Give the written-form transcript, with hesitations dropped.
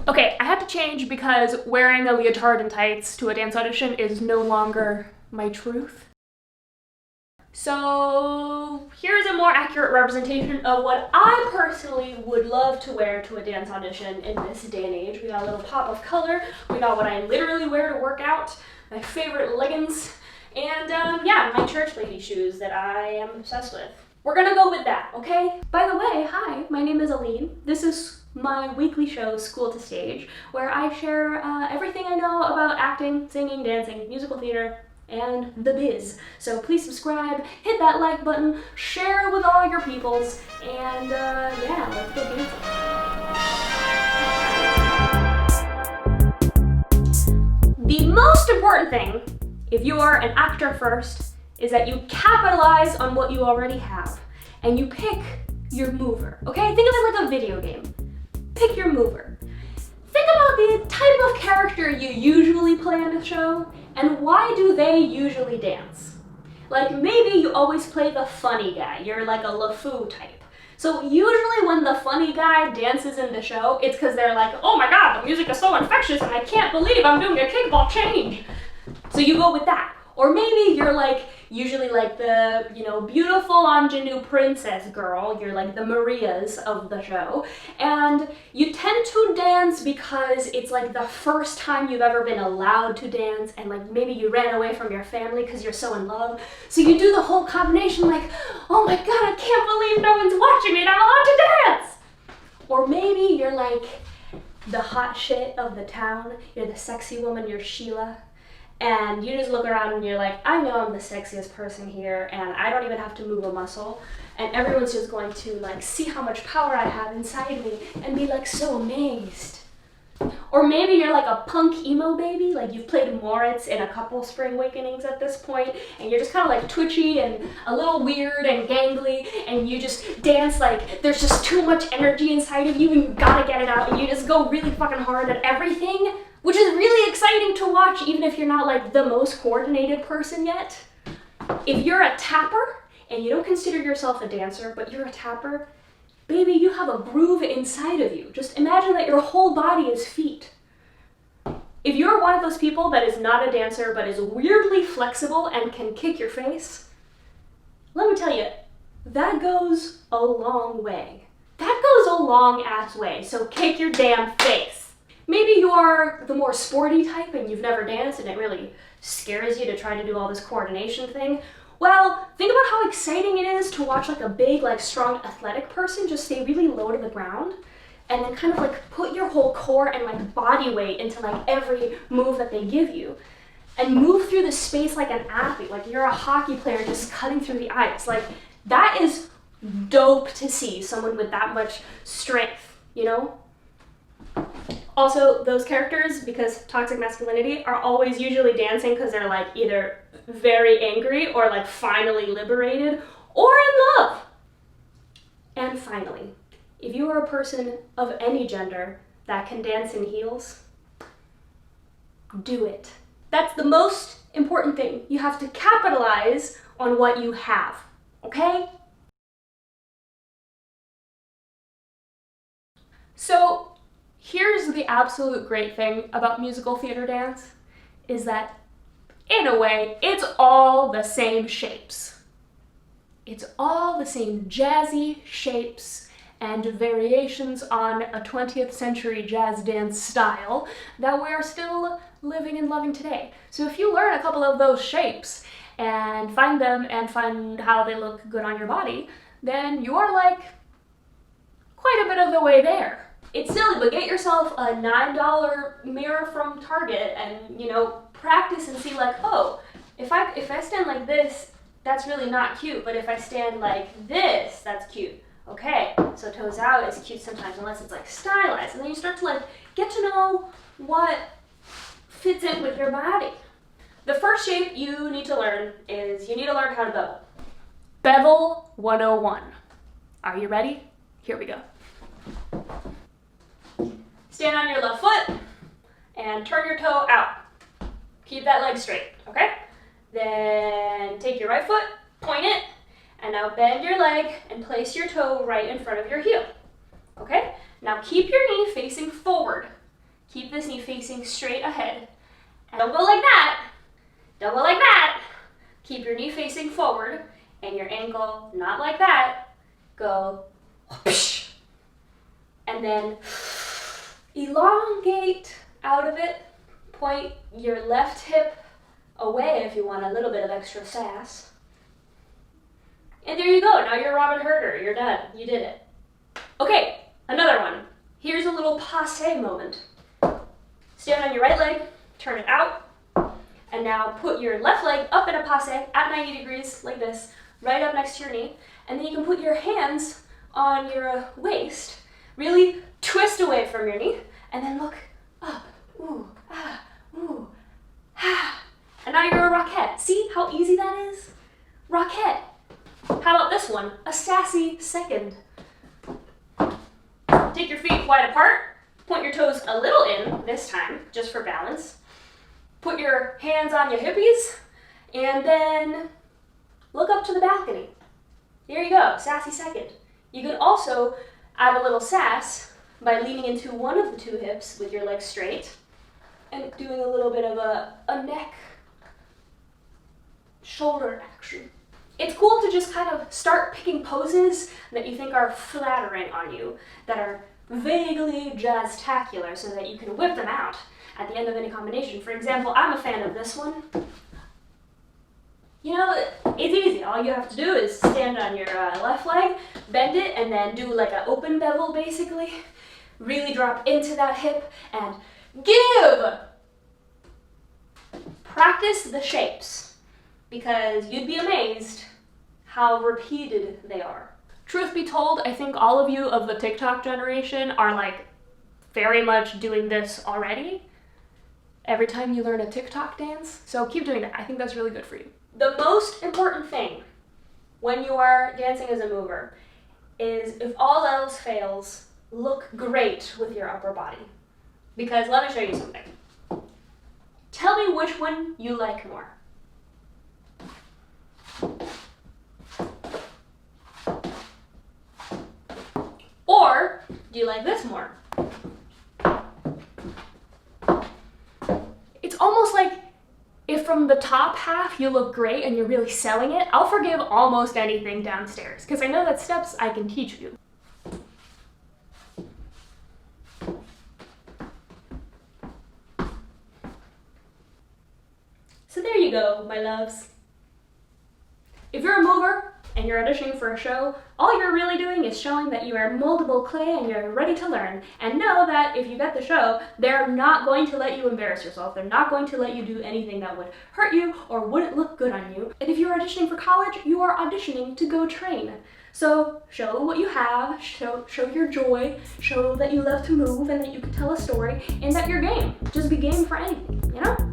Okay, I had to change because wearing a leotard and tights to a dance audition is no longer my truth. So here's a more accurate representation of what I personally would love to wear to a dance audition in this day and age. We got a little pop of color, we got what I literally wear to work out, my favorite leggings, and yeah, my church lady shoes that I am obsessed with. We're gonna go with that, okay? By the way, hi, my name is Aline. This is my weekly show, School to Stage, where I share everything I know about acting, singing, dancing, musical theater, and the biz. So please subscribe, hit that like button, share it with all your peoples, and yeah, let's get dancing. The most important thing, if you are an actor first, is that you capitalize on what you already have, and you pick your mover, okay? Think of it like a video game. Pick your mover. Think about the type of character you usually play in a show, and why do they usually dance? Like maybe you always play the funny guy, you're like a LeFou type. So usually when the funny guy dances in the show, it's because they're like, oh my god, the music is so infectious and I can't believe I'm doing a kickball change. So you go with that. Or maybe you're like, usually like the, beautiful ingenue princess girl, you're like the Marias of the show, and you tend to dance because it's like the first time you've ever been allowed to dance, and like maybe you ran away from your family because you're so in love, so you do the whole combination like, oh my god, I can't believe no one's watching me and I'm allowed to dance! Or maybe you're like the hot shit of the town, you're the sexy woman, you're Sheila, and you just look around and you're like, I know I'm the sexiest person here and I don't even have to move a muscle, and everyone's just going to like see how much power I have inside me and be like so amazed. Or maybe you're like a punk emo baby, like you've played Moritz in a couple Spring Awakenings at this point, and you're just kind of like twitchy and a little weird and gangly, and you just dance like there's just too much energy inside of you and you gotta get it out, and you just go really fucking hard at everything, which is really exciting to watch even if you're not like the most coordinated person yet. If you're a tapper and you don't consider yourself a dancer, but you're a tapper, baby, you have a groove inside of you. Just imagine that your whole body is feet. If you're one of those people that is not a dancer but is weirdly flexible and can kick your face, let me tell you, that goes a long way. That goes a long ass way, so kick your damn face. Maybe you are the more sporty type and you've never danced and it really scares you to try to do all this coordination thing. Well, think about how exciting it is to watch like a big, like strong athletic person just stay really low to the ground and then kind of like put your whole core and like body weight into like every move that they give you and move through the space like an athlete, like you're a hockey player just cutting through the ice. Like that is dope to see someone with that much strength, Also, those characters, because toxic masculinity, are always usually dancing because they're like either very angry or like finally liberated or in love. And finally, if you are a person of any gender that can dance in heels, do it. That's the most important thing. You have to capitalize on what you have, okay? So, here's the absolute great thing about musical theater dance, is that, in a way, it's all the same shapes. It's all the same jazzy shapes and variations on a 20th century jazz dance style that we are still living and loving today. So if you learn a couple of those shapes and find them and find how they look good on your body, then you are like quite a bit of the way there. It's silly, but get yourself a $9 mirror from Target and, practice and see like, oh, if I stand like this, that's really not cute, but if I stand like this, that's cute. Okay, so toes out is cute sometimes unless it's like stylized, and then you start to like get to know what fits in with your body. The first shape you need to learn is you need to learn how to bevel. Bevel 101. Are you ready? Here we go. Stand on your left foot and turn your toe out. Keep that leg straight, okay? Then take your right foot, point it, and now bend your leg and place your toe right in front of your heel, okay? Now keep your knee facing forward Keep this knee facing straight ahead. And don't go like that. Don't go like that. Keep your knee facing forward and your ankle not like that. Go whoosh. And then elongate out of it. Point your left hip away if you want a little bit of extra sass. And there you go. Now you're Robin Herder. You're done. You did it. Okay, another one. Here's a little passe moment. Stand on your right leg, turn it out, and now put your left leg up in a passe at 90 degrees, like this, right up next to your knee. And then you can put your hands on your waist, really twist away from your knee, and then look up. Ooh, ah, ooh, ah. And now you're a rockette. See how easy that is? Rockette. How about this one? A sassy second. Take your feet wide apart. Point your toes a little in this time, just for balance. Put your hands on your hippies, and then look up to the balcony. There you go, sassy second. You can also add a little sass by leaning into one of the two hips with your legs straight and doing a little bit of a neck shoulder action. It's cool to just kind of start picking poses that you think are flattering on you, that are vaguely jazz-tacular, so that you can whip them out at the end of any combination. For example, I'm a fan of this one. You know, it's easy. All you have to do is stand on your left leg, bend it, and then do like an open bevel, basically. Really drop into that hip and give! Practice the shapes, because you'd be amazed how repeated they are. Truth be told, I think all of you of the TikTok generation are like very much doing this already every time you learn a TikTok dance. So keep doing that. I think that's really good for you. The most important thing when you are dancing as a mover is, if all else fails, look great with your upper body. Because let me show you something. Tell me which one you like more. Or do you like this more? It's almost like if from the top half you look great and you're really selling it, I'll forgive almost anything downstairs, because I know that steps I can teach you. So there you go, my loves. If you're a mover and you're auditioning for a show, all you're really doing is showing that you are moldable clay and you're ready to learn. And know that if you get the show, they're not going to let you embarrass yourself. They're not going to let you do anything that would hurt you or wouldn't look good on you. And if you're auditioning for college, you are auditioning to go train. So show what you have, show your joy, show that you love to move and that you can tell a story, and that you're game. Just be game for anything, you know?